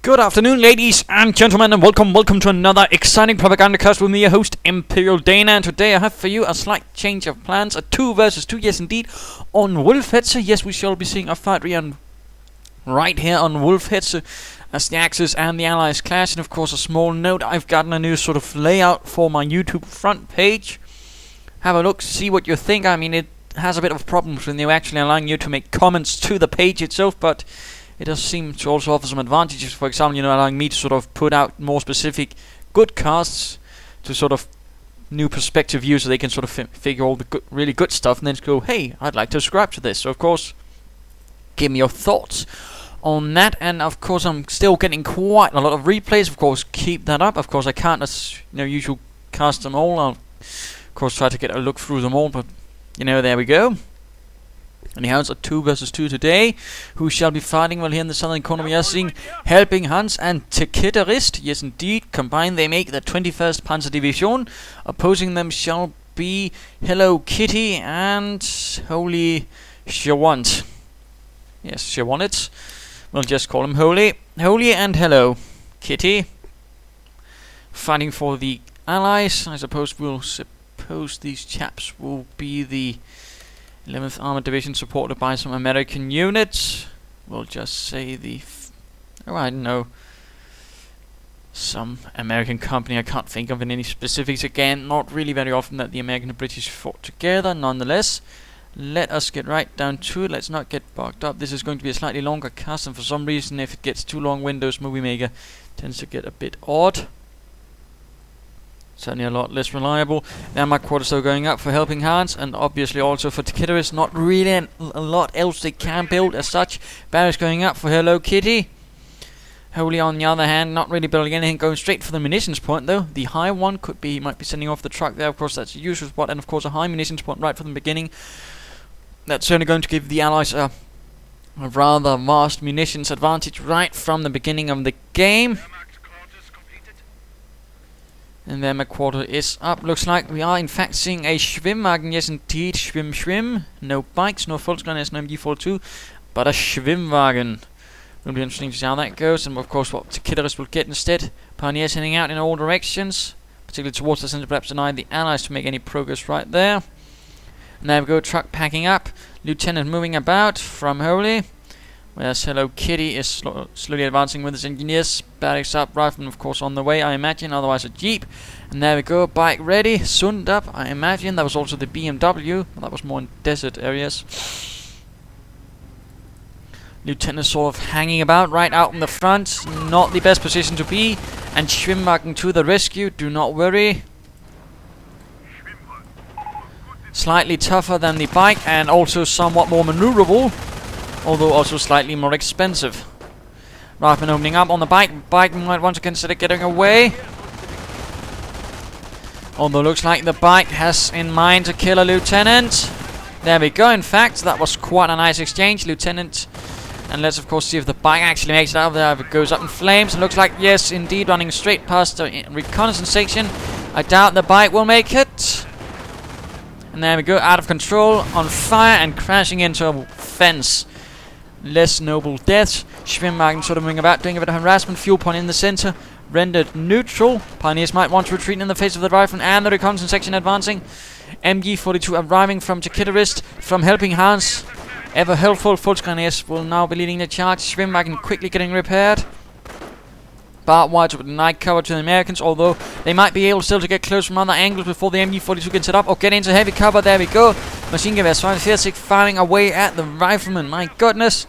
Good afternoon, ladies and gentlemen, and welcome to another exciting Propagandacast with me, your host, Imperial Dana. And today I have for you a slight change of plans, a 2 versus 2, yes indeed, on Wolfheze. Yes, we shall be seeing a fight right here on Wolfheze as the Axis and the Allies clash. And of course, a small note, I've gotten a new sort of layout for my YouTube front page. Have a look, see what you think. I mean, it has a bit of problems when they're actually allowing you to make comments to the page itself, but it does seem to also offer some advantages. For example, allowing me to sort of put out more specific good casts to sort of new perspective views, so they can sort of figure all the really good stuff and then go, hey, I'd like to subscribe to this. So of course, give me your thoughts on that. And of course, I'm still getting quite a lot of replays. Of course, keep that up. Of course, I can't, as usual, cast them all. I'll of course try to get a look through them all, but there we go. Anyhow, it's a 2 versus 2 today. Who shall be fighting? Well, here in the southern corner we are seeing Helpinghans and TehKidderist. Yes, indeed. Combined, they make the 21st Panzer Division. Opposing them shall be Hellokitty and Holysh1t. Yes, Holysh1t. We'll just call them Holy and Hellokitty. Fighting for the Allies. I suppose these chaps will be the 11th Armoured Division, supported by some American units. We'll just say I don't know, some American company. I can't think of any specifics. Again, not really very often that the American and British fought together. Nonetheless, let us get right down to it. Let's not get bogged up. This is going to be a slightly longer cast, and for some reason, if it gets too long, Windows Movie Maker tends to get a bit odd. Certainly a lot less reliable. Now my quarters are going up for Helpinghans, and obviously also for TehKidderist. Not really a lot else they can build as such. Barracks going up for Hellokitty. Holy, on the other hand, not really building anything, going straight for the munitions point though. The high one he might be sending off the truck there. Of course, that's a useful spot, and of course a high munitions point right from the beginning. That's certainly going to give the Allies a rather vast munitions advantage right from the beginning of the game. And then my quarter is up. Looks like we are in fact seeing a Schwimmwagen. Yes indeed, Schwimm. No bikes, no Volkswagen, no MG42, but a Schwimmwagen. Will be interesting to see how that goes. And of course what TehKidderist will get instead. Pioneers heading out in all directions, particularly towards the center, perhaps deny the Allies to make any progress right there. And there we go, truck packing up. Lieutenant moving about from Holy. Whereas Hellokitty is slowly advancing with his engineers. Barracks up, rifleman of course on the way, I imagine, otherwise a jeep. And there we go, bike ready, Sund up, I imagine. That was also the BMW, but that was more in desert areas. Lieutenant sort of hanging about right out in the front, not the best position to be. And Schwimmwagen to the rescue, do not worry. Slightly tougher than the bike and also somewhat more maneuverable, although also slightly more expensive. Rifleman opening up on the bike. Bike might want to consider getting away. Although looks like the bike has in mind to kill a lieutenant. There we go, in fact, that was quite a nice exchange, lieutenant. And let's of course see if the bike actually makes it out of there. If it goes up in flames, it looks like yes, indeed, running straight past the reconnaissance section. I doubt the bike will make it. And there we go, out of control, on fire, and crashing into a fence. Less noble deaths. Schwimmwagen sort of moving about, doing a bit of harassment. Fuel point in the center, rendered neutral. Pioneers might want to retreat in the face of the rifleman and the reconnaissance section advancing. MG42 arriving from TehKidderist, from Helpinghans. Ever helpful, Volkswagen will now be leading the charge. Schwimmwagen quickly getting repaired. Barbed wire to deny cover to the Americans, although they might be able still to get close from other angles before the MG42 gets set up, or get into heavy cover. There we go. Machine gun 556 firing away at the rifleman. My goodness.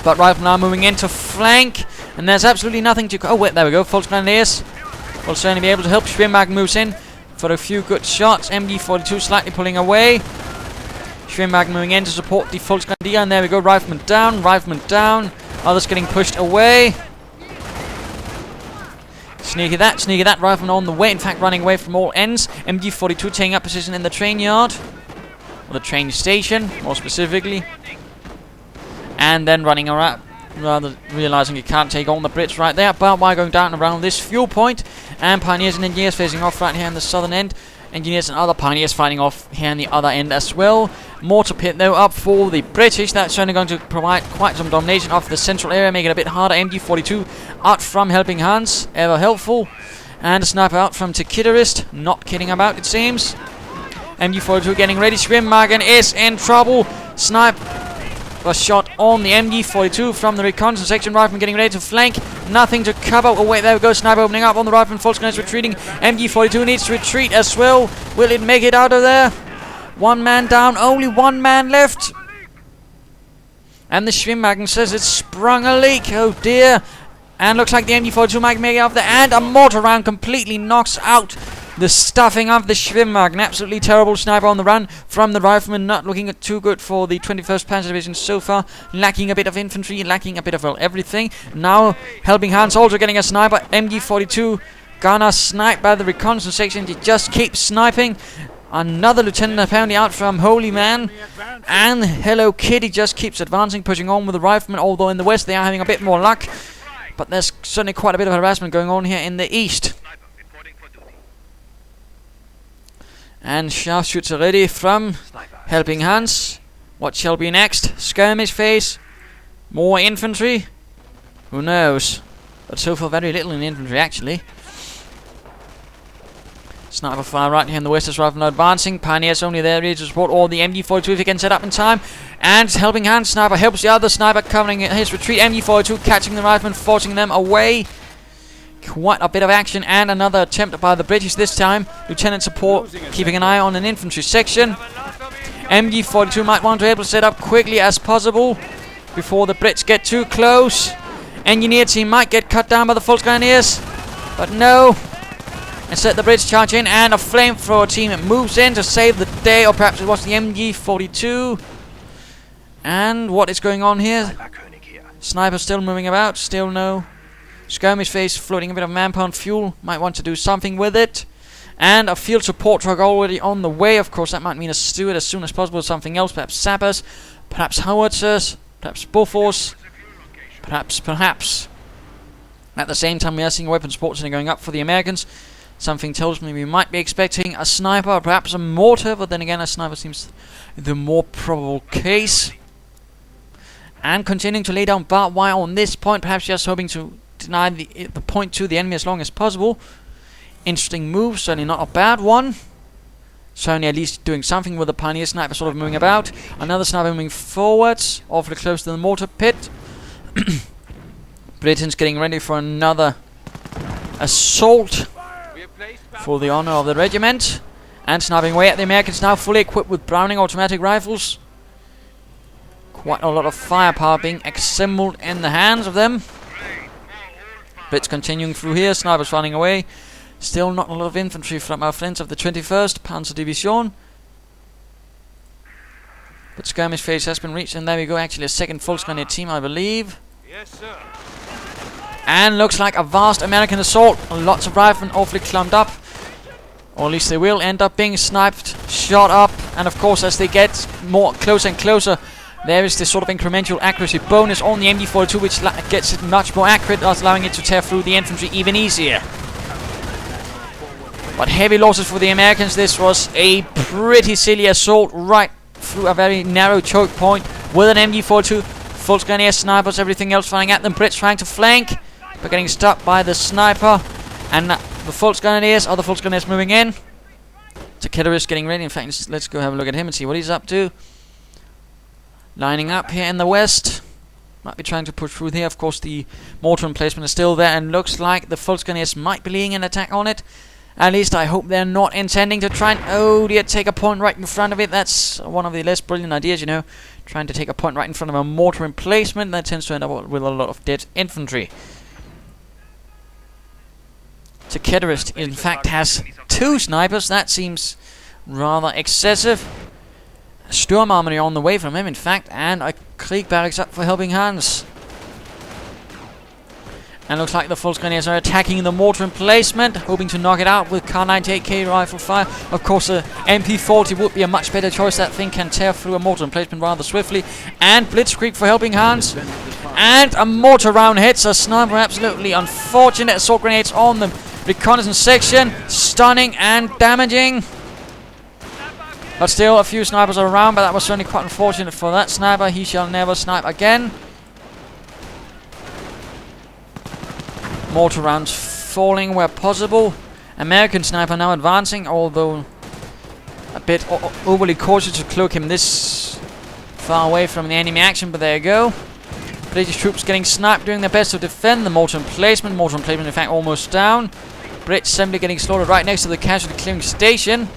But riflemen are moving in to flank, and there's absolutely nothing to go. Oh, wait, there we go. Volkswagen will certainly be able to help. Schwimmwagen moves in for a few good shots. MG42 slightly pulling away. Schwimmwagen moving in to support the Volkswagen, and there we go. Rifleman down. Others getting pushed away. Sneaky that, rifleman on the way, in fact running away from all ends. MG42 taking up position in the train yard, or the train station, more specifically. And then running around, rather realizing you can't take on the Brits right there. Barbed wire going down around this fuel point. And Pioneers and Engineers facing off right here in the southern end. Engineers and other Pioneers fighting off here in the other end as well. Mortar pit though up for the British. That's certainly going to provide quite some domination of the central area, making it a bit harder. MG42 out from Helpinghans, ever helpful. And a sniper out from TehKidderist, not kidding about it seems. MG42 getting ready. Schwimmwagen is in trouble. Snipe was shot on the MG42 from the reconnaissance section. Rifleman getting ready to flank. Nothing to cover. Oh wait, there we go. Sniper opening up on the rifleman. Volkswagen is retreating. MG42 needs to retreat as well. Will it make it out of there? One man down. Only one man left. And the Schwimmwagen says it's sprung a leak. Oh dear. And looks like the MG42 might make it out there. And a mortar round completely knocks out the stuffing of the Schwimmwagen. Absolutely terrible sniper on the run from the rifleman. Not looking too good for the 21st Panzer Division so far. Lacking a bit of infantry, lacking a bit of everything. Now Helpinghans also getting a sniper. MG42 gonna snipe by the reconnaissance section. He just keeps sniping. Another lieutenant apparently out from Holy Man. And Hellokitty just keeps advancing, pushing on with the rifleman. Although in the west they are having a bit more luck. But there's certainly quite a bit of harassment going on here in the east. And sharpshooter ready from Helpinghans. What shall be next? Skirmish phase? More infantry? Who knows? But so far very little in infantry actually. Sniper fire right here in the west as rifleman advancing. Pioneers only there ready to support all the MG42 if he can set up in time. And Helpinghans sniper helps the other sniper covering his retreat. MG42 catching the rifleman, forcing them away. Quite a bit of action and another attempt by the British this time. Lieutenant support keeping an eye on an infantry section. MG42 might want to be able to set up quickly as possible before the Brits get too close. Engineer team might get cut down by the Volkswageners, but no. Instead the Brits charge in and a flamethrower team moves in to save the day, or perhaps it was the MG42. And what is going on here? Sniper still moving about, still no. Skirmish phase, floating a bit of manpower and fuel. Might want to do something with it. And a field support truck already on the way. Of course, that might mean a steward as soon as possible. Something else, perhaps sappers, perhaps howitzers, perhaps buffers, perhaps. At the same time, we are seeing weapon support going up for the Americans. Something tells me we might be expecting a sniper, or perhaps a mortar. But then again, a sniper seems the more probable case. And continuing to lay down barbed wire on this point, perhaps just hoping to deny the point to the enemy as long as possible. Interesting move, certainly not a bad one. Certainly at least doing something with the pioneer sniper sort of moving about. Another sniper moving forwards, awfully close to the mortar pit. Britain's getting ready for another assault for the honor of the regiment. And sniping away at the Americans now, fully equipped with Browning automatic rifles. Quite a lot of firepower being assembled in the hands of them. Brits continuing through here, snipers running away. Still not a lot of infantry from our friends of the 21st Panzer Division. But skirmish phase has been reached, and there we go, actually a second Volkswagen team, I believe. Yes, sir. And looks like a vast American assault. Lots of riflemen awfully clumped up. Or at least they will end up being sniped, shot up. And of course, as they get more closer and closer, there is this sort of incremental accuracy bonus on the MG42, which gets it much more accurate, thus allowing it to tear through the infantry even easier. But heavy losses for the Americans. This was a pretty silly assault right through a very narrow choke point with an MG42. Volkswagen snipers, everything else firing at them. Brits trying to flank, but getting stuck by the sniper. And the Volkswagen other Volkswagen moving in. TehKidderist getting ready. In fact, let's go have a look at him and see what he's up to. Lining up here in the west. Might be trying to push through here. Of course, the mortar emplacement is still there, and looks like the Volkswagen might be leading an attack on it. At least I hope they're not intending to try and, oh dear, take a point right in front of it. That's one of the less brilliant ideas, you know. Trying to take a point right in front of a mortar emplacement. That tends to end up with a lot of dead infantry. TehKidderist, in fact, has 2 snipers. That seems rather excessive. Sturm Armory on the way from him, in fact, and a Krieg barracks up for Helpinghans. And looks like the Volkswagen are attacking the mortar emplacement, hoping to knock it out with Kar-98K rifle fire. Of course, a MP40 would be a much better choice. That thing can tear through a mortar emplacement rather swiftly. And Blitzkrieg for Helpinghans. And a mortar round hits a sniper. Absolutely unfortunate. Assault grenades on the reconnaissance section. Stunning and damaging. But still, a few snipers are around, but that was certainly quite unfortunate for that sniper. He shall never snipe again. Mortar rounds falling where possible. American sniper now advancing, although a bit overly cautious to cloak him this far away from the enemy action, but there you go. British troops getting sniped, doing their best to defend the mortar emplacement. Mortar emplacement, in fact, almost down. Brits simply getting slaughtered right next to the casualty clearing station.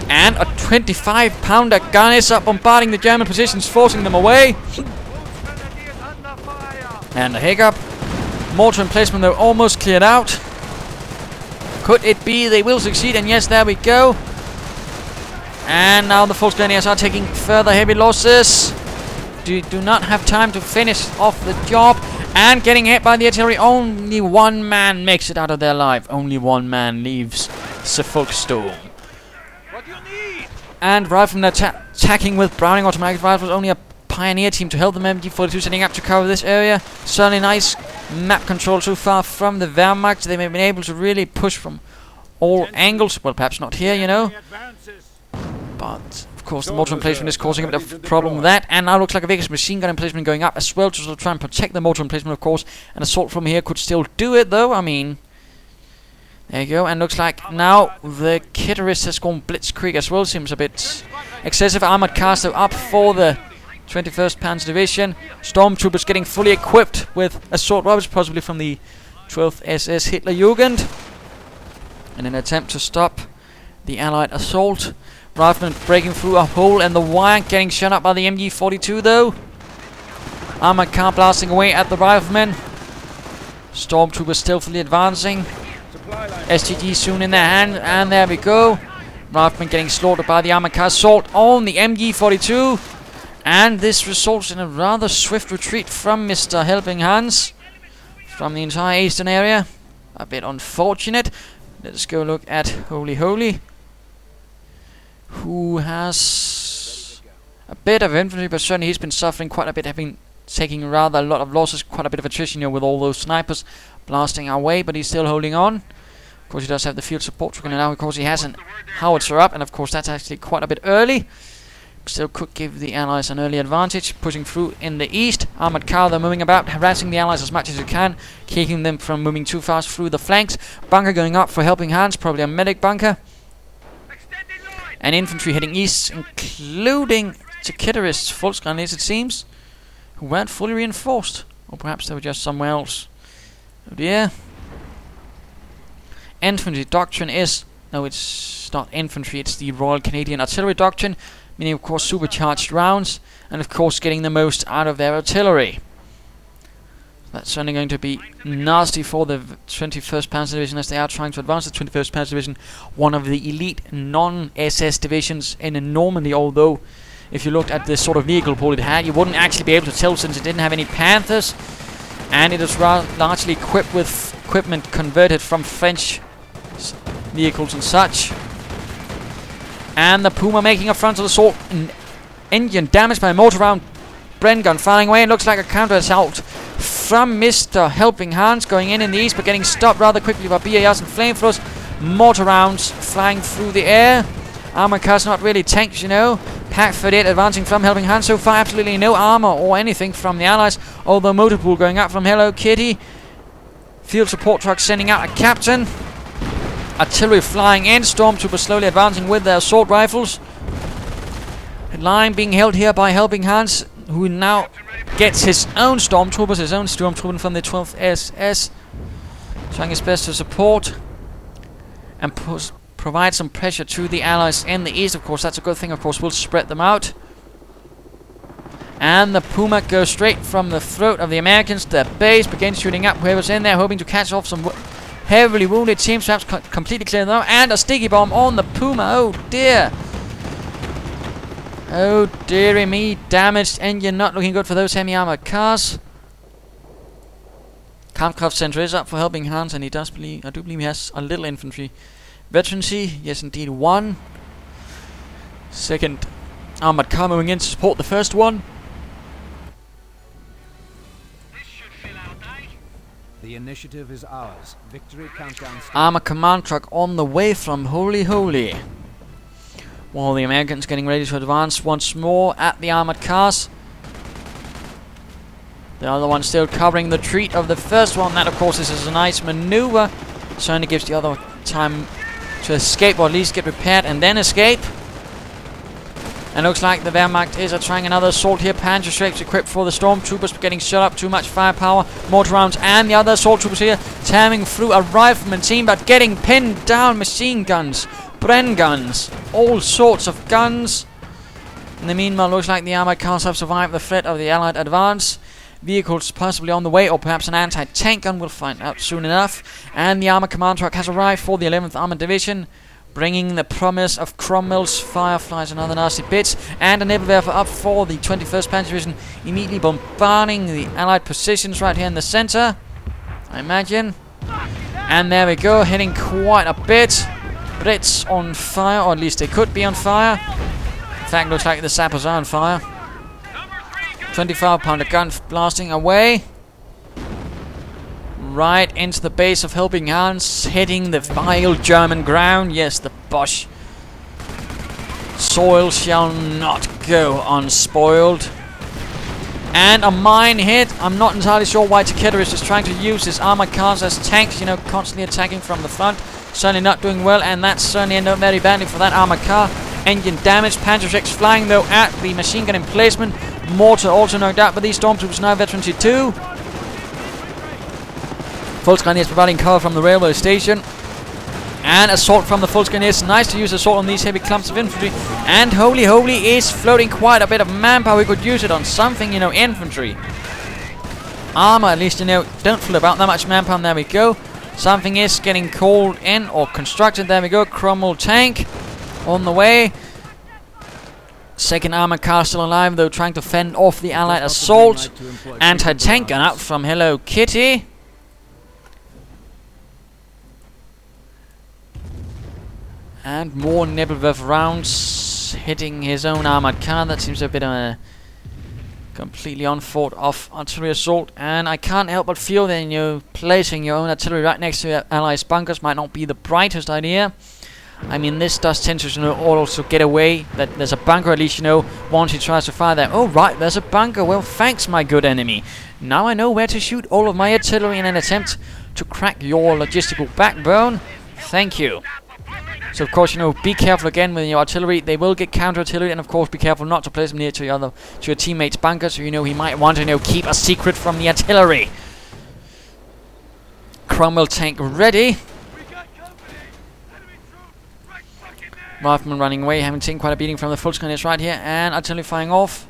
And a 25-pounder gun is up, bombarding the German positions, forcing them away. And a hiccup. Mortar emplacement, though, almost cleared out. Could it be they will succeed? And yes, there we go. And now the Volksgrenadiers are taking further heavy losses. Do not have time to finish off the job. And getting hit by the artillery. Only one man makes it out of their life. Only one man leaves the Volkssturm. What do you need? And riflemen attacking with Browning automatic rifles. Only a pioneer team to help them. MG42 setting up to cover this area. Certainly nice map control so far from the Wehrmacht. They've been able to really push from all angles. Well, perhaps not here, you know. But of course, the mortar emplacement is causing a bit of problem with that. And now looks like a Vegas machine gun emplacement going up as well to sort of try and protect the mortar emplacement, of course. An assault from here could still do it, though. I mean, there you go. And looks like now the TehKidderist has gone blitzkrieg as well. Seems a bit excessive. Armored cars though up for the 21st Panzer Division. Stormtroopers getting fully equipped with assault rifles, possibly from the 12th SS Hitlerjugend, in an attempt to stop the Allied assault. Riflemen breaking through a hole in the wire, getting shot up by the MG42 though. Armored car blasting away at the riflemen. Stormtroopers stealthily advancing. STG soon in their hand, and there we go. Riflemen getting slaughtered by the armored car assault on the MG42. And this results in a rather swift retreat from Mr. Helpinghans from the entire eastern area. A bit unfortunate. Let's go look at Holy, who has a bit of infantry, but certainly he's been suffering quite a bit, having taking rather a lot of losses, quite a bit of attrition, you know, with all those snipers blasting our way, but he's still holding on. Of course, he does have the field support truck, and now, of course, he has an howitzer up, and of course, that's actually quite a bit early. Still could give the Allies an early advantage, pushing through in the east. Armored car, they're moving about, harassing the Allies as much as you can, keeping them from moving too fast through the flanks. Bunker going up for Helpinghans, probably a medic bunker. And infantry heading east, including TehKidderist Volksgrenadiers, it seems, who weren't fully reinforced. Or perhaps they were just somewhere else. Oh dear. Infantry doctrine is... No, it's not infantry, it's the Royal Canadian Artillery doctrine. Meaning, of course, supercharged rounds. And, of course, getting the most out of their artillery. That's certainly going to be nasty for the 21st Panzer Division as they are trying to advance the 21st Panzer Division, one of the elite non-SS divisions in Normandy, although if you looked at the sort of vehicle pool it had, you wouldn't actually be able to tell since it didn't have any Panthers, and it was largely equipped with equipment converted from French vehicles and such. And the Puma making a frontal assault, engine damaged by a mortar round, Bren gun firing away, and looks like a counter-assault from Mr. Helpinghans going in the east, but getting stopped rather quickly by BARs and flamethrowers. Mortar rounds flying through the air. Armor cars, not really tanks, you know. Pack 38 advancing from Helpinghans. So far, absolutely no armor or anything from the Allies. Although motor pool going up from Hellokitty. Field support trucks sending out a captain. Artillery flying in. Stormtroopers slowly advancing with their assault rifles. Line being held here by Helpinghans, who now gets his own stormtrooper from the 12th SS, trying his best to support and provide some pressure to the Allies in the east. Of course, that's a good thing. Of course, we'll spread them out. And the Puma goes straight from the throat of the Americans. Their base begins shooting up whoever's in there, hoping to catch off some heavily wounded teams, perhaps completely clear them out. And a sticky bomb on the Puma. Oh dear. Oh dearie me, damaged engine, not looking good for those semi-armored cars. Kampfkraft Center is up for Helpinghans, and he does believe, I do believe he has a little infantry veterancy. Yes, indeed, one. Second armored car moving in to support the first one. The initiative is ours. Victory countdown. Armor command truck on the way from Holy. while the Americans getting ready to advance once more at the armored cars. The other one still covering the retreat of the first one. That, of course, is a nice maneuver. Certainly gives the other time to escape, or at least get prepared and then escape. And looks like the Wehrmacht is trying another assault here. Panzer shapes equipped for the stormtroopers, getting shut up. Too much firepower, mortar rounds, and the other assault troopers here tearing through a rifleman team, but getting pinned down. Machine guns, Bren guns, all sorts of guns. In the meanwhile, looks like the armored cars have survived the threat of the Allied advance. Vehicles possibly on the way, or perhaps an anti-tank gun. We'll find out soon enough. And the armored command truck has arrived for the 11th Armored Division, bringing the promise of Cromwell's Fireflies and other nasty bits, and a Nebelwerfer up for the 21st Panzer Division, immediately bombarding the Allied positions right here in the center, I imagine. And there we go, hitting quite a bit. Brits on fire, or at least they could be on fire. In fact, looks like the sappers are on fire. 25-pounder gun blasting away. Right into the base of Helpinghans, hitting the vile German ground. Yes, the Bosch soil shall not go unspoiled. And a mine hit. I'm not entirely sure why TehKidderist is trying to use his armored cars as tanks, you know, constantly attacking from the front. Certainly not doing well, and that's certainly ended up very badly for that armored car. Engine damage. Panzer 6 flying though at the machine gun emplacement. Mortar also knocked out by these stormtroopers, now veterancy 2. Volkskraniers providing cover from the railway station. And assault from the Volkskraniers. Nice to use assault on these heavy clumps of infantry. And Holy is floating quite a bit of manpower. We could use it on something, you know, infantry. Armor, at least, you know, don't float about that much manpower. And there we go. Something is getting called in or constructed. There we go. Cromwell tank on the way. Second armored car still alive, though, trying to fend off the Allied assault. Anti-tank gun out from Hellokitty. And more Nebelwerfer rounds hitting his own armored car. That seems a bit of a completely unthought of artillery assault. And I can't help but feel that, you know, placing your own artillery right next to Allies' bunkers might not be the brightest idea. I mean, this does tend to, you know, also get away that there's a bunker, at least, you know, once he tries to fire there. Oh, right, there's a bunker. Well, thanks, my good enemy. Now I know where to shoot all of my artillery in an attempt to crack your logistical backbone. Thank you. So, of course, you know, be careful again with your artillery. They will get counter-artillery, and, of course, be careful not to place them near to your teammate's bunker, so, you know, he might want to, you know, keep a secret from the artillery. Cromwell tank ready. Rifleman running away, having taken quite a beating from the Volkskraniers right here, and artillery firing off.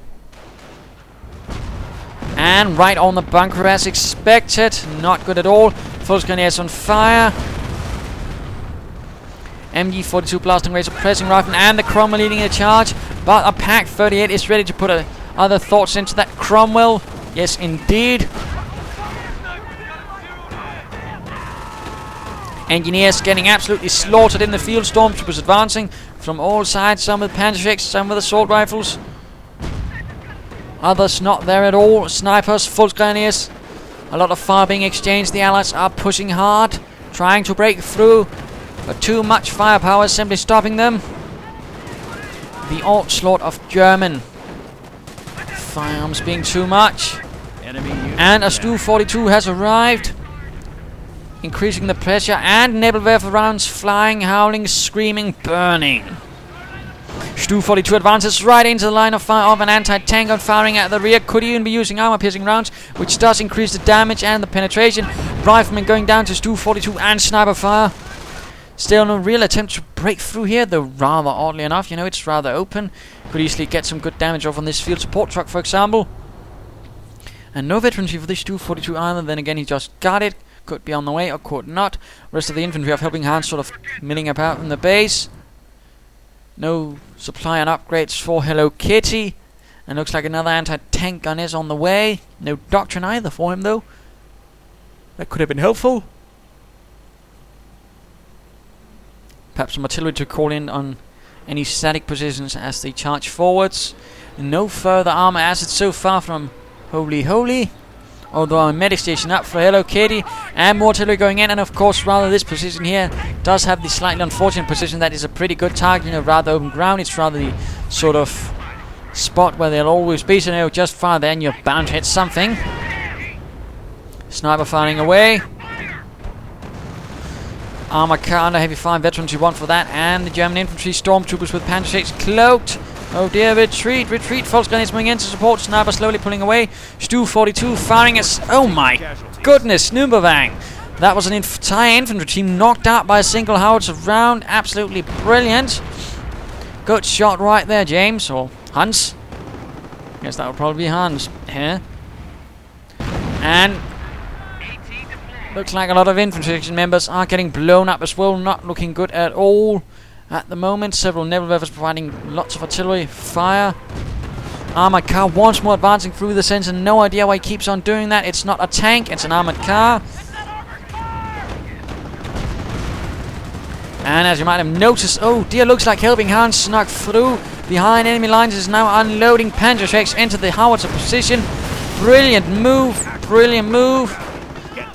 And right on the bunker as expected. Not good at all. Volkskraniers on fire. MG-42 blasting away, suppressing rifleman, and the Cromwell leading the charge. But a Pack 38 is ready to put other thoughts into that Cromwell. Yes, indeed. Engineers getting absolutely slaughtered in the field. Stormtroopers advancing from all sides. Some with Panzer 6, some with assault rifles. Others not there at all. Snipers, Volkskraniers. A lot of fire being exchanged. The Allies are pushing hard, trying to break through, but too much firepower is simply stopping them. The onslaught of German firearms being too much. And a Stu-42 has arrived, increasing the pressure, and Nebelwerfer rounds flying, howling, screaming, burning. Stu-42 advances right into the line of fire of an anti-tank gun firing at the rear. Could even be using armor-piercing rounds, which does increase the damage and the penetration. Rifleman going down to Stu-42 and sniper fire. Still no real attempt to break through here, though rather oddly enough, you know, it's rather open. Could easily get some good damage off on this field support truck, for example. And no veterancy for this Stu-42 either. Then again, he just got it. Could be on the way or could not. Rest of the infantry of Helpinghans sort of milling about in the base. No supply and upgrades for Hellokitty. And looks like another anti-tank gun is on the way. No doctrine either for him, though. That could have been helpful. Perhaps some artillery to call in on any static positions as they charge forwards. No further armor as it's so far from Holy. Although our medic station up for Hellokitty and more artillery going in, and of course rather this position here does have the slightly unfortunate position that is a pretty good target, you know, rather open ground. It's rather the sort of spot where they'll always be, so you know, just fire there and you're bound to hit something. Sniper firing away. Armored car under heavy fire, veterans you want for that, and the German infantry stormtroopers with Panzer 6 cloaked. Oh dear, retreat, retreat. False grenades moving in to support. Sniper slowly pulling away. Stu 42 firing us. Oh my goodness, Nürnberg. That was an entire infantry team knocked out by a single howitzer round. Absolutely brilliant. Good shot right there, James. Or Hans. Guess that would probably be Hans here. And looks like a lot of infantry members are getting blown up as well. Not looking good at all. At the moment, several naval rifles providing lots of artillery fire. Armored car once more advancing through the center. No idea why he keeps on doing that. It's not a tank, it's an armored car. And as you might have noticed, oh dear, looks like Helpinghans snuck through behind enemy lines. Is now unloading Panzer 6 into the howitzer position. Brilliant move, brilliant move.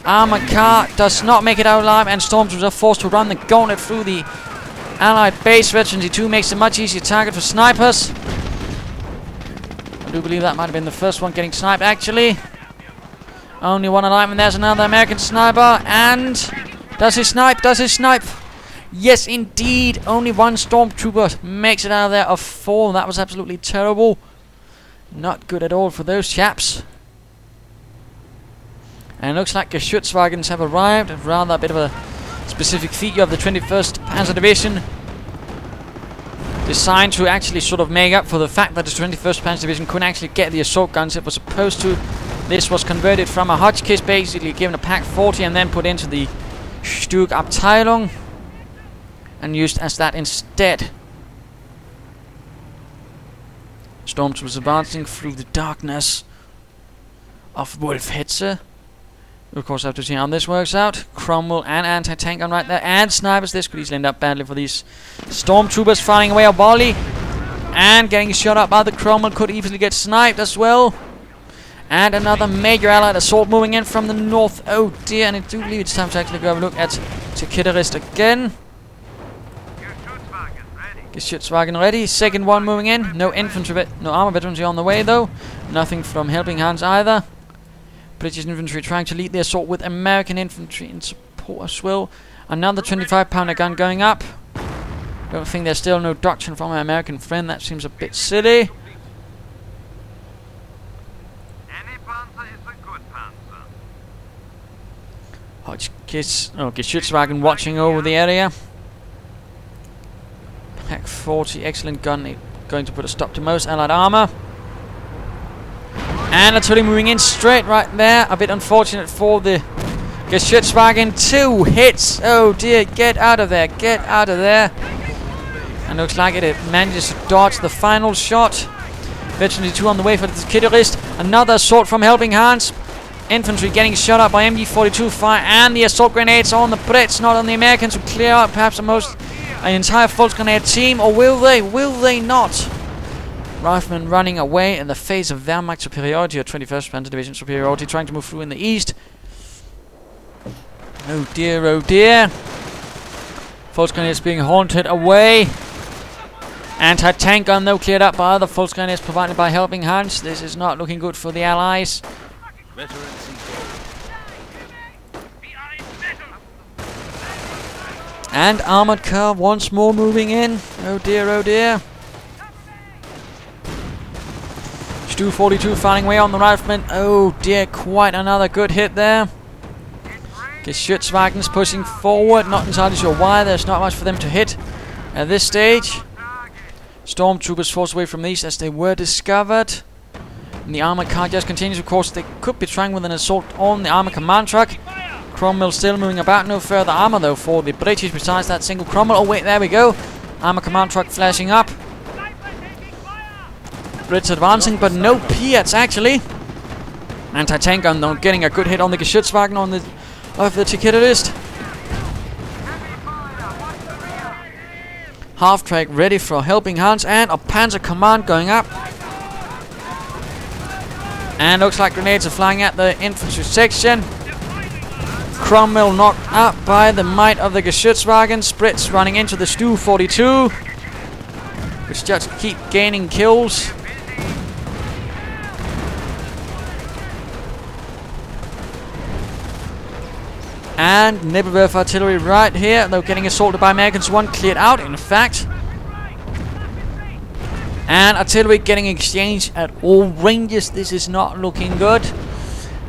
Armored car does not make it out alive, and stormtroopers are forced to run the gauntlet through the Allied base. Veteran 2 makes a much easier target for snipers. I do believe that might have been the first one getting sniped, actually. Only one alive, and there's another American sniper. And does he snipe? Does he snipe? Yes, indeed. Only one stormtrooper makes it out of there of 4. That was absolutely terrible. Not good at all for those chaps. And it looks like the Schutzwagens have arrived. Rather a bit of a specific feature of the 21st Panzer Division, designed to actually sort of make up for the fact that the 21st Panzer Division couldn't actually get the assault guns it was supposed to. This was converted from a Hotchkiss, basically given a Pack 40 and then put into the Sturmabteilung and used as that instead. Stormtroopers advancing through the darkness of Wolfheze. Of course, I have to see how this works out. Cromwell and anti-tank gun right there, and snipers. This could easily end up badly for these stormtroopers. Firing away a volley and getting shot up by the Cromwell. Could easily get sniped as well. And another major allied assault moving in from the north. Oh dear, and I do believe it's time to actually go have a look at TehKidderist again. Geschützwagen ready. Second one moving in. No infantry, no armor veterans on the way though. Nothing from Helpinghans either. British infantry trying to lead the assault with American infantry in support as well. Another 25-pounder gun going up. Don't think there's still no doctrine from our American friend. That seems a bit silly. Any Panzer is a good Panzer. Hotchkiss, Geschützwagen watching over the area. Pack 40, excellent gun. Going to put a stop to most Allied armor. And artillery moving in straight right there. A bit unfortunate for the Geschützwagen. 2 hits. Oh dear, get out of there, get out of there. And looks like it manages to dodge the final shot. Veteran 2 on the way for the TehKidderist. Another assault from Helpinghans. Infantry getting shot up by MG42 fire, and the assault grenades on the Brits, not on the Americans, who clear out perhaps an entire false grenade team. Or will they? Will they not? Riflemen running away in the face of wehrmacht superiority, or 21st Panzer Division superiority, trying to move through in the east. Oh dear, oh dear. False grenades being haunted away. Anti-tank gun though cleared up by other false grenades provided by Helpinghans. This is not looking good for the Allies. And armored car once more moving in. Oh dear, oh dear. Stu 42 firing away on the rifleman. Oh dear, quite another good hit there. Geschützwagens pushing forward. Not entirely sure why. There's not much for them to hit at this stage. Stormtroopers forced away from these as they were discovered. And the armored car just continues. Of course, they could be trying with an assault on the armored command truck. Cromwell still moving about. No further armor though for the British besides that single Cromwell. Oh wait, there we go. Armored command truck flashing up. Brits advancing, but no Piats actually. Anti-tank gun though getting a good hit on the Geschützwagen on the of the TehKidderist. Half-track ready for Helpinghans, and a Panzer command going up. And looks like grenades are flying at the infantry section. Cromwell knocked up by the might of the Geschützwagens. Brits running into the Stu 42, which just keep gaining kills. And Nebelwerfer artillery right here. They're getting assaulted by Americans. One cleared out, in fact. And artillery getting exchanged at all ranges. This is not looking good,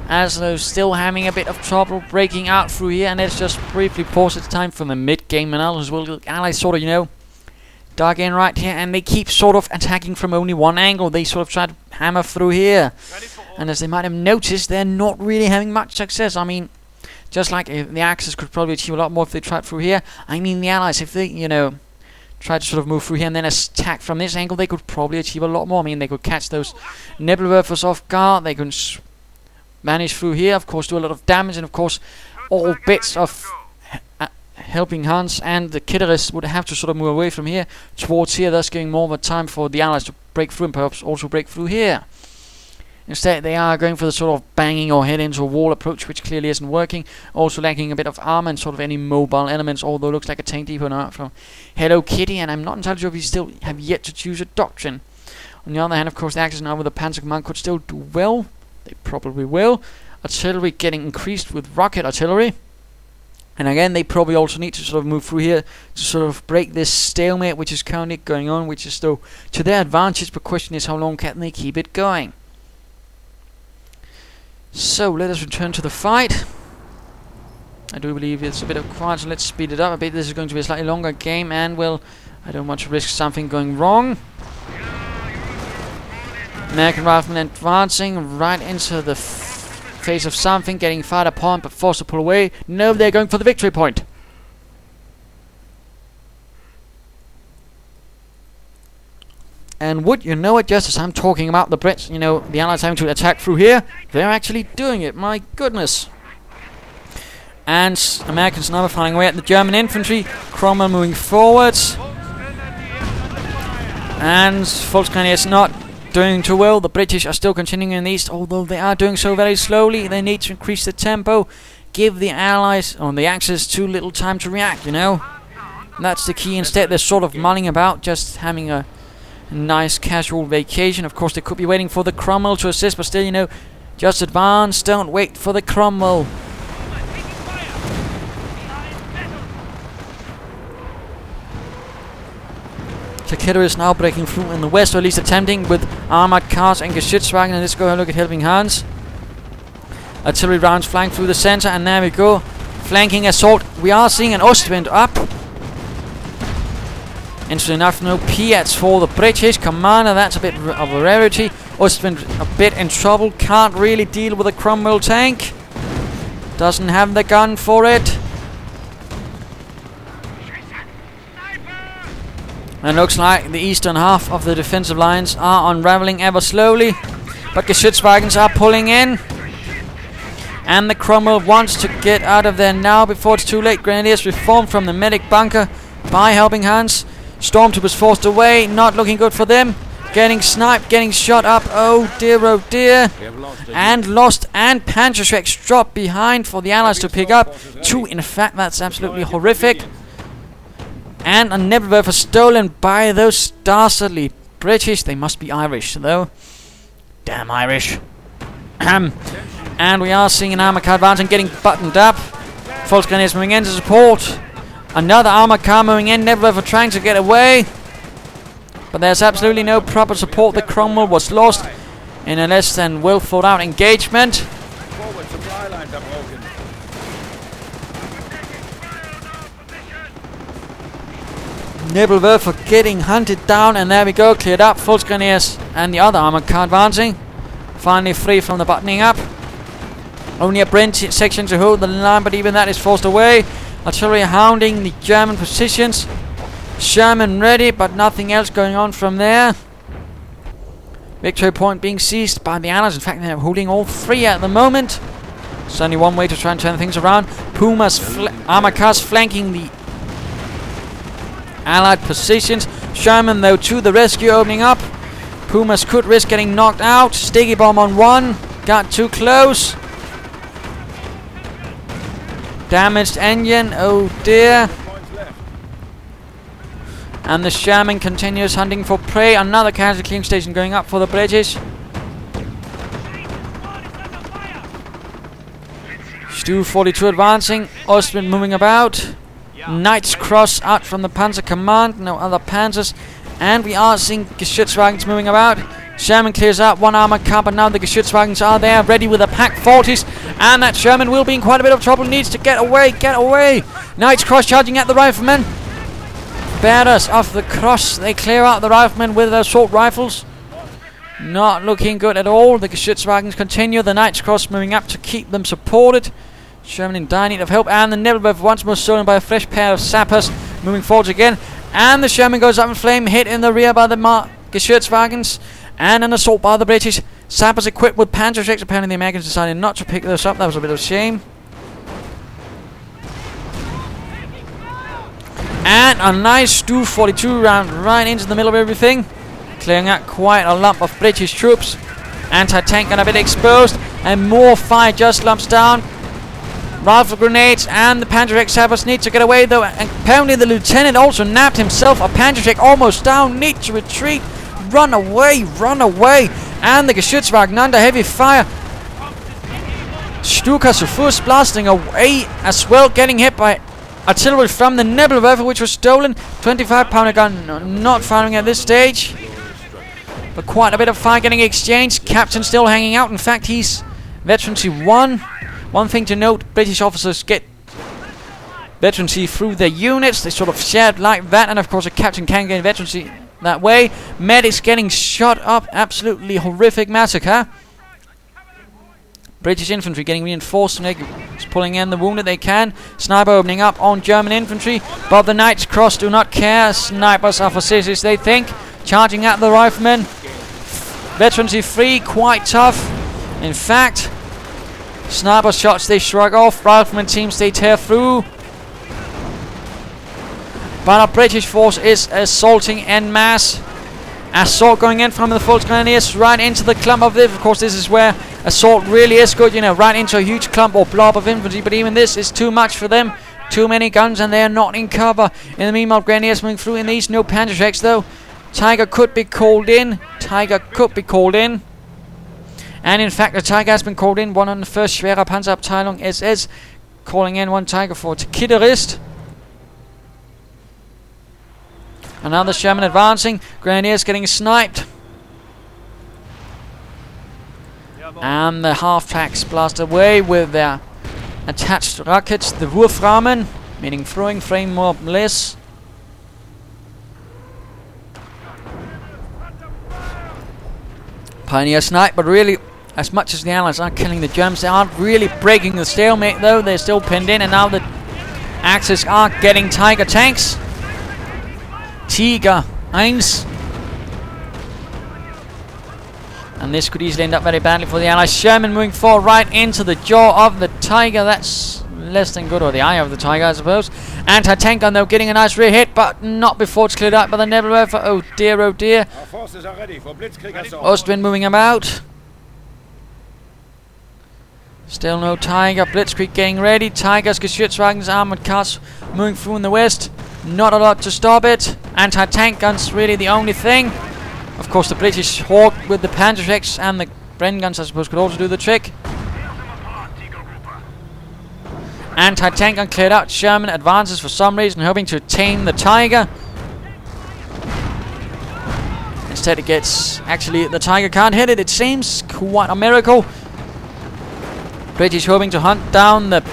as they're still having a bit of trouble breaking out through here. And let's just briefly pause at the time for the mid-game analysis. Well, the Allies sort of, you know, dug in right here, and they keep sort of attacking from only one angle. They sort of try to hammer through here. And as they might have noticed, they're not really having much success. I mean, just like the Axis could probably achieve a lot more if they tried through here. I mean, the Allies, if they, you know, try to sort of move through here and then attack from this angle, they could probably achieve a lot more. I mean, they could catch those Nebelwerfers off guard. They could manage through here, of course, do a lot of damage, and of course, all bits of Helpinghans and the TehKidderist would have to sort of move away from here towards here, thus giving more of a time for the Allies to break through and perhaps also break through here. Instead, they are going for the sort of banging or head into a wall approach, which clearly isn't working. Also lacking a bit of armor and sort of any mobile elements, although it looks like a tank depot now from Hellokitty, and I'm not entirely sure if we still have yet to choose a doctrine. On the other hand, of course, the Axis now with the Panzer command could still do well. They probably will. Artillery getting increased with rocket artillery. And again, they probably also need to sort of move through here to sort of break this stalemate which is currently going on, which is still to their advantage. The question is, how long can they keep it going? So let us return to the fight. I do believe it's a bit of quiet, so let's speed it up a bit. This is going to be a slightly longer game, and well, I don't want to risk something going wrong. American riflemen advancing right into the face of something, getting fired upon but forced to pull away. No, they're going for the victory point. And would you know it, just as I'm talking about the Brits, you know, the Allies having to attack through here, they're actually doing it, my goodness. And Americans now are firing away at the German infantry. Cromwell moving forwards. And Volkskrone is not doing too well. The British are still continuing in the east, although they are doing so very slowly. They need to increase the tempo, give the Allies, or the Axis, too little time to react, you know. And that's the key. Instead, they're sort of mulling about, just having a nice casual vacation. Of course, they could be waiting for the Cromwell to assist, but still, you know, just advance, don't wait for the Cromwell. TehKidderist now breaking through in the west, or at least attempting with armored cars and Geschützwagen. And let's go and look at Helpinghans. Artillery rounds flying through the center, and there we go. Flanking assault. We are seeing an Ostwind up. Interesting enough, no Piats for the British commander. That's a bit of a rarity. Ostwind a bit in trouble. Can't really deal with a Cromwell tank. Doesn't have the gun for it. And looks like the eastern half of the defensive lines are unraveling ever slowly. But Geschützwagens are pulling in. And the Cromwell wants to get out of there now before it's too late. Grenadiers reformed from the medic bunker by Helpinghans. Stormtroopers forced away. Not looking good for them. Getting sniped, getting shot up. Oh dear, oh dear. And lost. And Panzer shreks dropped behind for the Allies to pick up. 2, in fact, that's absolutely horrific. And a Nebelwerfer stolen by those dastardly British. They must be Irish, though. Damn Irish. And we are seeing an armor car advancing, getting buttoned up. Volkskrone is moving in to support. Another armor car moving in. Nebelwerfer trying to get away. But there's absolutely no proper support. The Cromwell was lost in a less than well thought out engagement. Forward supply lines are broken. Nebelwerfer getting hunted down, and there we go, cleared up. Volkskrone and the other armored car advancing. Finally free from the buttoning up. Only a Brent section to hold the line, but even that is forced away. Artillery hounding the German positions. Sherman ready, but nothing else going on from there. Victory point being seized by the Allies. In fact, they're holding all 3 at the moment. It's only one way to try and turn things around. Puma's armor cars flanking the Allied positions. Sherman, though, to the rescue, opening up. Pumas could risk getting knocked out. Sticky bomb on one. Got too close. Damaged engine. Oh dear. And the Sherman continues hunting for prey. Another casualty cleaning station going up for the British. Stu 42 advancing. Ostwind moving about. Knights Cross out from the Panzer command. No other Panzers. And we are seeing Geschützwagens moving about. Sherman clears out one armored car, but now the Geschützwagens are there, ready with the pack 40s. And that Sherman will be in quite a bit of trouble. Needs to get away, get away. Knights Cross charging at the riflemen. Bearers of the Cross. They clear out the riflemen with their assault rifles. Not looking good at all. The Geschützwagens continue. The Knights Cross moving up to keep them supported. Sherman in dire need of help. And the Nebelwerfer once more stolen by a fresh pair of sappers. Moving forwards again. And the Sherman goes up in flame. Hit in the rear by the Geschützwagens. And an assault by the British. Sappers equipped with Panzers. Apparently the Americans decided not to pick this up. That was a bit of a shame. And a nice Stu 42 round right into the middle of everything. Clearing out quite a lump of British troops. Anti-tank got a bit exposed. And more fire just lumps down. Rifle grenades and the Panzer sappers need to get away though. And apparently the lieutenant also nabbed himself. A Panzer almost down. Need to retreat. Run away, run away. And the Geschützwagen under heavy fire. Stuka Sufus blasting away as well. Getting hit by artillery from the Nebelwerfer, which was stolen. 25-pounder gun not firing at this stage. But quite a bit of fire getting exchanged. Captain still hanging out. In fact, he's veterancy 1. One thing to note, British officers get veterancy through their units. They sort of shared like that. And of course, a captain can gain veterancy that way. Medics getting shot up. Absolutely horrific massacre. British infantry getting reinforced, and they're pulling in the wounded they can. Sniper opening up on German infantry, but the Knights Cross do not care. Snipers are for sissies, they think. Charging at the riflemen. Veterancy 3, quite tough. In fact, sniper shots they shrug off. Rifleman teams they tear through. But our British force is assaulting en masse. Assault going in from the Fulton Grenadiers right into the clump of this. Of course, this is where assault really is good, you know, right into a huge clump or blob of infantry. But even this is too much for them. Too many guns and they're not in cover. In the meanwhile, Grenadiers moving through in these. No Panzer though. Tiger could be called in. Tiger could be called in. And in fact, the Tiger has been called in. One on the first Schwerer Panzerabteilung SS. Calling in one Tiger for TehKidderist. Another Sherman advancing. Grenadiers getting sniped. And the half-tracks blast away with their attached rockets. The Wurfrahmen, meaning throwing frame more or less. Pioneer snipe, but really, as much as the Allies are killing the Germans, they aren't really breaking the stalemate though. They're still pinned in, and now the Axis are getting Tiger tanks. Tiger 1. And this could easily end up very badly for the Allies. Sherman moving forward right into the jaw of the Tiger. That's less than good, or the eye of the Tiger, I suppose. Anti-tank gun though getting a nice rear hit, but not before it's cleared out by the Nebelwerfer. Oh dear, oh dear. Our forces are ready for blitzkrieg assault. Ostwind moving about. Still no Tiger. Blitzkrieg getting ready. Tigers, Geschützwagens, armored cars moving through in the west. Not a lot to stop it. Anti-tank guns really the only thing. Of course, the British Hawk with the Panzer and the Bren guns, I suppose, could also do the trick. Anti-tank gun cleared out. Sherman advances for some reason, hoping to tame the Tiger. Instead, it gets... Actually, the Tiger can't hit it. It seems quite a miracle. British hoping to hunt down the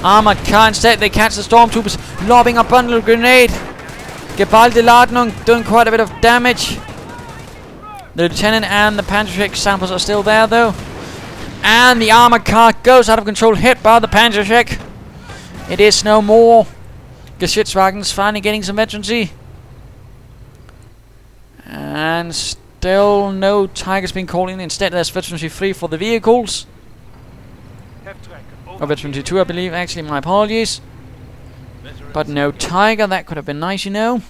armored car. Instead, they catch the stormtroopers, lobbing a bundle of grenade. Geballte Ladung doing quite a bit of damage. The lieutenant and the Panzer samples are still there though. And the armored car goes out of control, hit by the Panzer. It is no more. Geschützwagens finally getting some veterancy. And still no Tigers being called in. Instead, there's veterancy 3 for the vehicles. Or veterancy 2, I believe. Actually, my apologies. But no Tiger. That could have been nice, you know.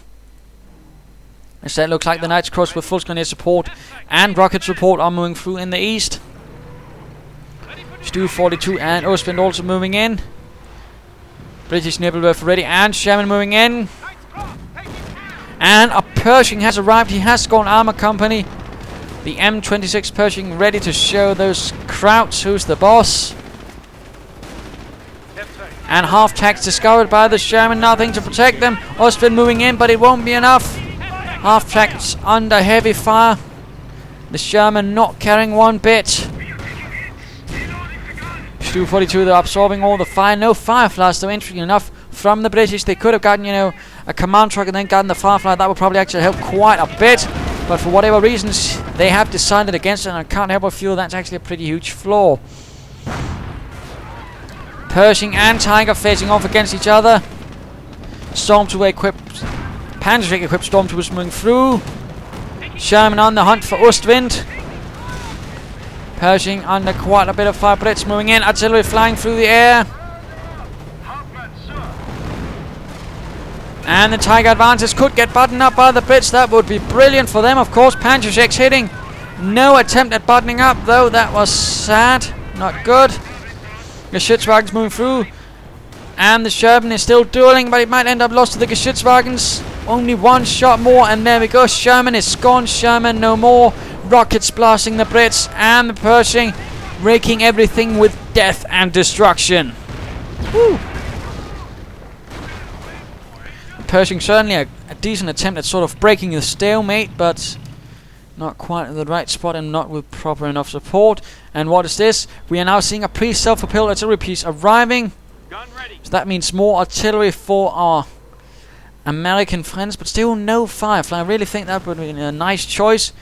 Instead, it looks like the Knights Cross with full Grenadier support and rocket support are moving through in the east. Stu 42 and Ostwind also moving in. British Nebelwerfer ready and Sherman moving in. And a Pershing has arrived. He has gone armor company. The M26 Pershing ready to show those crowds who's the boss. And half-tracks discovered by the Sherman. Nothing to protect them. Ostwind moving in, but it won't be enough. Half-tracks under heavy fire. The Sherman not carrying one bit. Stu 42, they're absorbing all the fire. No Fireflies, though, interesting enough, from the British. They could have gotten, you know, a command truck and then gotten the Firefly. That would probably actually help quite a bit. But for whatever reasons, they have decided against it, and I can't help but feel that's actually a pretty huge flaw. Pershing and Tiger facing off against each other. Stormtrooper equipped, Panzer equipped Stormtroopers moving through. Sherman on the hunt for Ostwind. Pershing under quite a bit of fire. Brits moving in. Artillery flying through the air. And the Tiger advances could get buttoned up by the Brits. That would be brilliant for them, of course. Panzer hitting. No attempt at buttoning up, though. That was sad. Not good. The Geschützwagens moving through. And the Sherman is still dueling, but it might end up lost to the Geschützwagens. Only one shot more, and there we go. Sherman is gone. Sherman no more. Rockets blasting the Brits, and the Pershing raking everything with death and destruction. Woo. The Pershing certainly a decent attempt at sort of breaking the stalemate, but not quite at the right spot and not with proper enough support. And what is this? We are now seeing a pre-self-propelled artillery piece arriving. So that means more artillery for our American friends, but still no Firefly. I really think that would be a nice choice.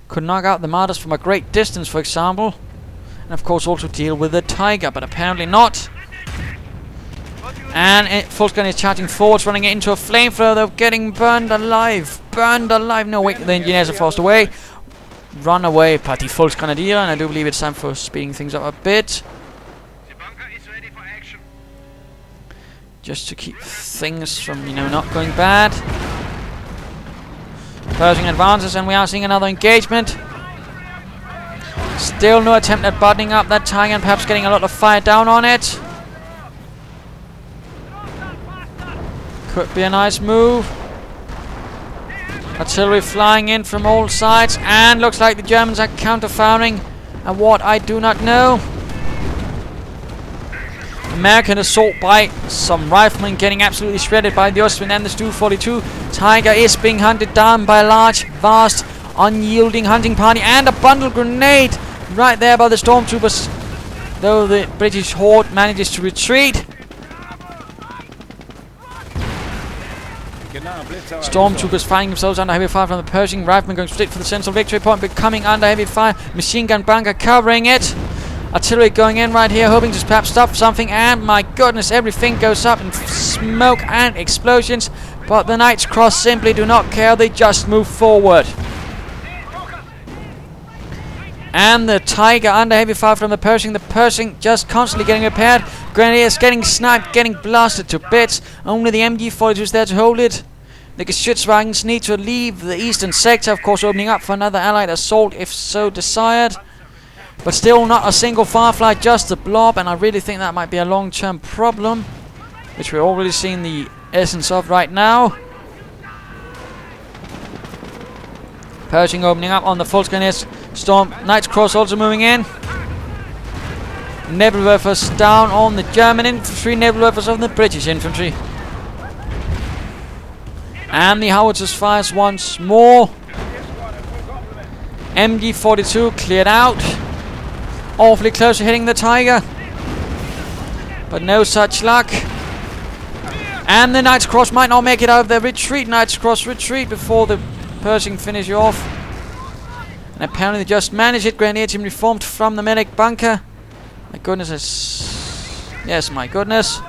Could knock out the Martyrs from a great distance, for example. And of course also deal with the Tiger, but apparently not. And Volkswagen is charging forwards, running it into a flamethrower. They're getting burned alive. Burned alive. No, wait, the engineers are forced away. Run away, Party Volksgrenadier. And I do believe it's time for speeding things up a bit. Just to keep things from, you know, not going bad. Pershing advances, and we are seeing another engagement. Still no attempt at buttoning up that Tiger, and perhaps getting a lot of fire down on it. Could be a nice move. Artillery flying in from all sides, and looks like the Germans are counter-firing. And what, I do not know. American assault by some riflemen getting absolutely shredded by the Ostwind and the Stu 42. Tiger is being hunted down by a large, vast, unyielding hunting party, and a bundle grenade right there by the Stormtroopers. Though the British horde manages to retreat. Stormtroopers finding themselves under heavy fire from the Pershing. Riflemen going straight for the central victory point, but coming under heavy fire. Machine gun bunker covering it. Artillery going in right here, hoping to perhaps stop something, and my goodness, everything goes up in smoke and explosions, but the Knights Cross simply do not care, they just move forward. And the Tiger under heavy fire from the Pershing just constantly getting repaired, Grenadiers getting sniped, getting blasted to bits, only the MG-42 is there to hold it. The Geschützwagens need to leave the eastern sector, of course opening up for another Allied assault if so desired. But still not a single Firefly, just a blob, and I really think that might be a long-term problem, which we're already seeing the essence of right now. Pershing opening up on the Volksgrenadiers. Knights Cross also moving in. Nebelwerfers down on the German infantry, Nebelwerfers on the British infantry. And the howitzers fires once more. MG-42 cleared out. Awfully close to hitting the Tiger, but no such luck. And the Knights Cross might not make it out of their retreat. Knights Cross retreat before the Pershing finish you off. And apparently they just managed it. Grenadier team reformed from the medic bunker. My goodness, yes, my goodness.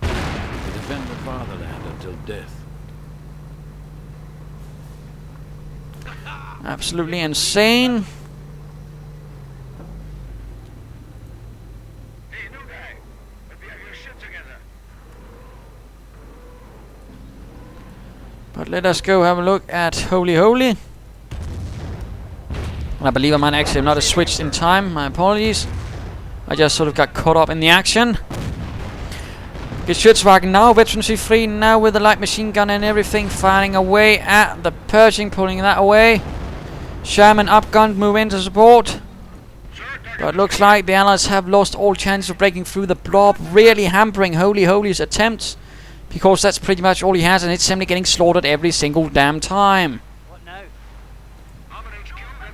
Defend the fatherland until death. Absolutely insane. Hey, new guy. Let me have your shit together. let us go have a look at Holy. I believe I might actually not have switched in time. My apologies. I just sort of got caught up in the action. Geschützwagen now, veterancy free now with the light machine gun and everything, firing away at the Pershing, pulling that away. Sherman upgunned, move into support. But looks like the Allies have lost all chance of breaking through the blob, really hampering Holy's attempts, because that's pretty much all he has, and it's simply getting slaughtered every single damn time.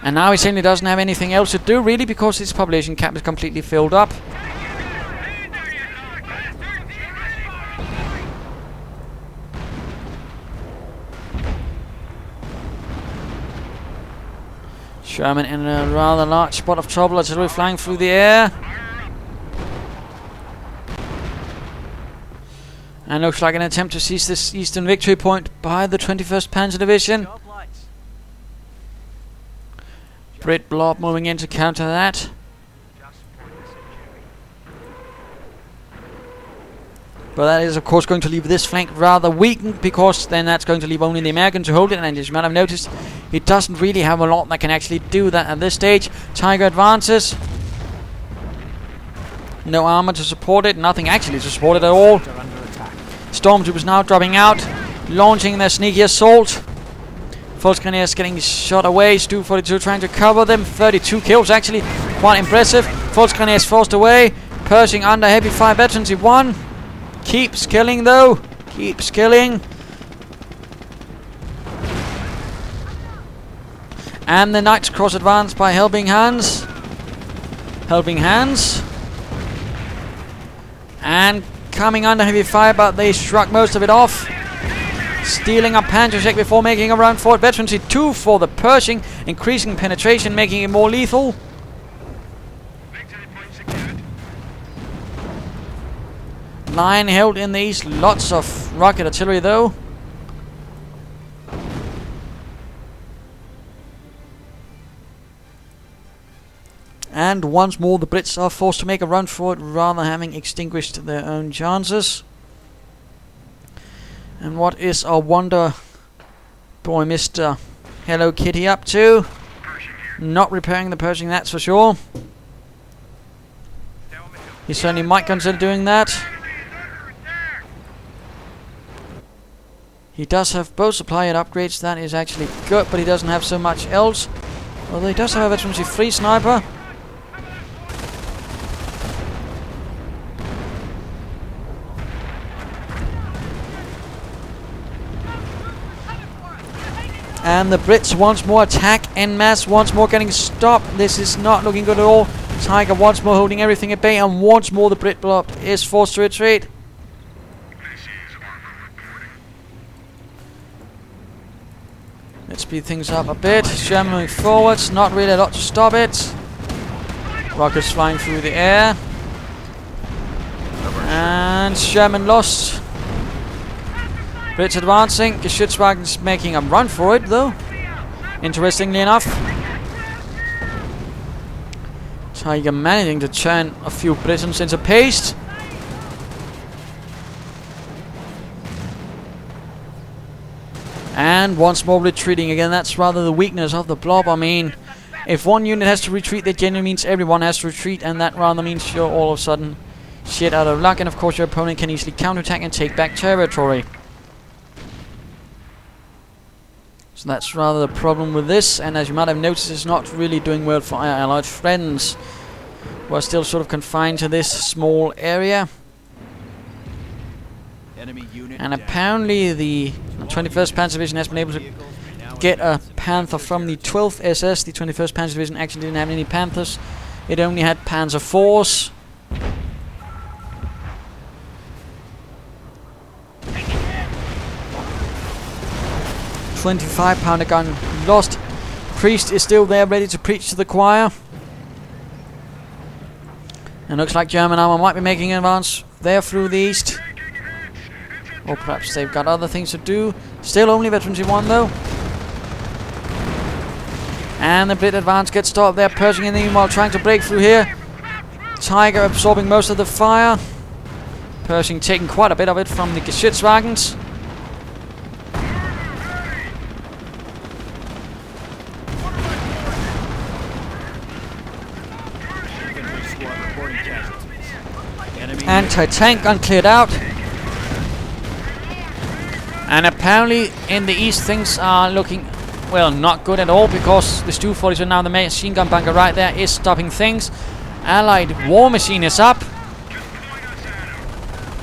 And now he simply doesn't have anything else to do, really, because his population cap is completely filled up. Sherman in a rather large spot of trouble. Artillery flying through the air. And looks like an attempt to seize this eastern victory point by the 21st Panzer Division. Brit blob moving in to counter that. But that is of course going to leave this flank rather weakened, because then that's going to leave only the Americans to hold it, and as you might have noticed, it doesn't really have a lot that can actually do that at this stage. Tiger advances. No armor to support it, nothing actually to support it at all. Stormtroopers now dropping out, launching their sneaky assault. Volksgrenadiers getting shot away. Stu 42 trying to cover them. 32 kills actually, quite impressive. Volksgrenadiers forced away. Pershing under heavy fire, veterancy 1. Keeps killing though. Keeps killing. And the Knights cross advance by Helpinghans. And coming under heavy fire, but they struck most of it off. Stealing up Panzer before making a run for it. Veterancy 2 for the Pershing. Increasing penetration, making it more lethal. Line held in the east. Lots of rocket artillery though. And once more the Brits are forced to make a run for it, rather having extinguished their own chances. And what is our wonder boy Mr. Hellokitty up to? Not repairing the Pershing, that's for sure. He certainly might consider doing that. He does have both supply and upgrades, that is actually good, but he doesn't have so much else. Although he does have a veterancy free sniper. And the Brits once more attack en masse, once more getting stopped. This is not looking good at all. Tiger once more holding everything at bay, and once more the Brit blob is forced to retreat. Let's speed things up a bit. Sherman moving forwards, not really a lot to stop it. Rockets flying through the air. And Sherman lost. Brits advancing. Geschützwagen's making a run for it though. Interestingly enough. Tiger managing to turn a few Britons into paste. And once more retreating again. That's rather the weakness of the blob. I mean, if one unit has to retreat, that generally means everyone has to retreat, and that rather means you're all of a sudden shit out of luck, and of course your opponent can easily counterattack and take back territory. So that's rather the problem with this, and as you might have noticed, it's not really doing well for our allied friends. We're still sort of confined to this small area. And apparently the 21st Panzer Division has been able to get a Panther from the 12th SS. The 21st Panzer Division actually didn't have any Panthers. It only had Panzer IVs. .25 pounder gun lost. Priest is still there, ready to preach to the choir. And looks like German armor might be making an advance there through the east. Or perhaps they've got other things to do. Still only veterancy 1 though. And the Brit advance gets stopped there. Pershing in the meanwhile trying to break through here. Tiger absorbing most of the fire. Pershing taking quite a bit of it from the Geschützwagens. squad reporting casualties. Enemy Anti-tank gun cleared out. And apparently in the east things are looking, well, not good at all, because the Stu 40s are now the machine gun bunker right there is stopping things. Allied war machine is up.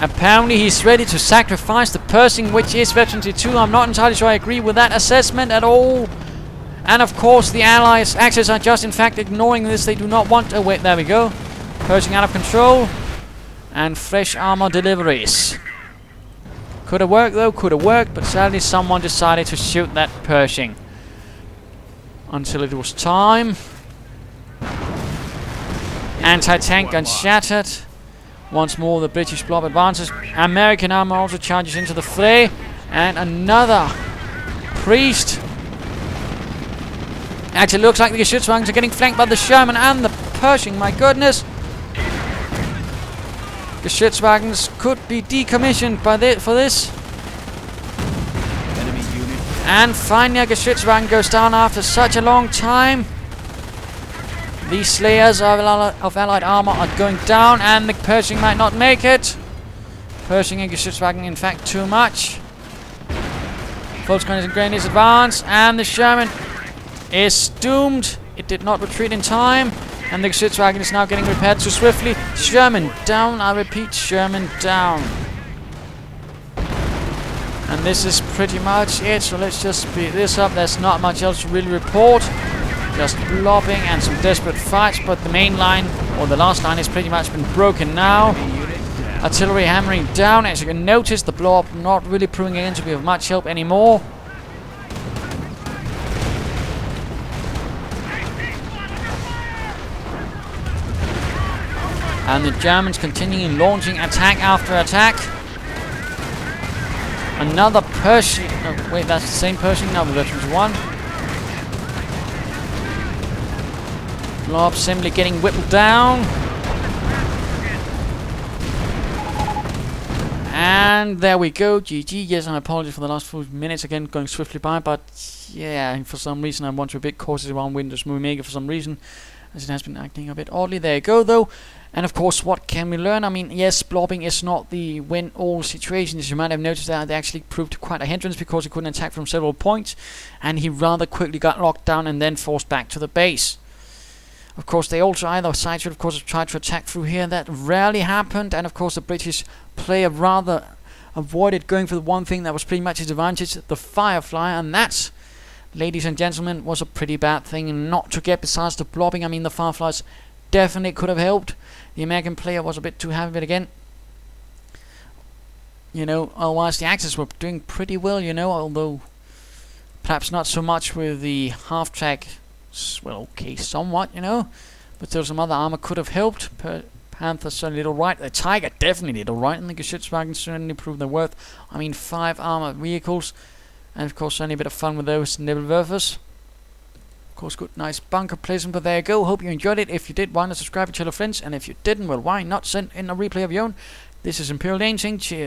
Apparently he's ready to sacrifice the Pershing, which is Veteran 2. I'm not entirely sure I agree with that assessment at all. And of course the Allies' axis are just in fact ignoring this. They do not want to wait. There we go. Pershing out of control. And fresh armor deliveries. Could have worked though, could have worked, but sadly someone decided to shoot that Pershing. Until it was time. Anti-tank gun shattered. Once more the British blob advances. American armor also charges into the fray. And another priest. Actually looks like the Geschützwagens are getting flanked by the Sherman and the Pershing, my goodness. Geschützwagens could be decommissioned by for this. enemy unit. And finally a Geschützwagen goes down after such a long time. These slayers of Allied armor are going down, and the Pershing might not make it. Pershing and Geschützwagen, in fact, too much. Volkswagen and Grenadiers advance, and the Sherman is doomed. It did not retreat in time, and the Geschützwagen is now getting repaired too swiftly. Sherman down, I repeat, Sherman down. And this is pretty much it, so let's just speed this up. There's not much else to really report. Just blobbing and some desperate fights, but the main line, or the last line, has pretty much been broken now. Artillery hammering down. As you can notice, the blob not really proving again to be of much help anymore. And the Germans continuing launching attack after attack. Another Pershing. No, wait, that's the same Pershing. Now the Veterans won. Blob simply getting whittled down. And there we go. GG. Yes, and I apologize for the last few minutes again going swiftly by, but yeah, for some reason I want to be a bit cautious around Windows Movie Maker for some reason, as it has been acting a bit oddly. There you go, though. And of course, what can we learn? I mean, yes, blobbing is not the win-all situation. As you might have noticed, that they actually proved quite a hindrance because he couldn't attack from several points, and he rather quickly got locked down and then forced back to the base. Of course, they also either side should, of course, have tried to attack through here. That rarely happened, and of course, the British player rather avoided going for the one thing that was pretty much his advantage, the Firefly, and that, ladies and gentlemen, was a pretty bad thing not to get. Besides the blobbing, I mean, the Fireflies definitely could have helped. The American player was a bit too heavy, but again, you know, otherwise the Axis were doing pretty well, you know, although perhaps not so much with the half-track. Well, okay, somewhat, you know, but still some other armor could have helped. Panther certainly did alright. The Tiger definitely did alright, and the Geschützwagen certainly proved their worth. I mean, 5 armored vehicles, and of course, certainly a bit of fun with those Nebelwerfers. Of course, good, nice bunker placement, but there you go. Hope you enjoyed it. If you did, why not subscribe and tell your friends, and if you didn't, well, why not send in a replay of your own? This is Imperial Dane saying cheers.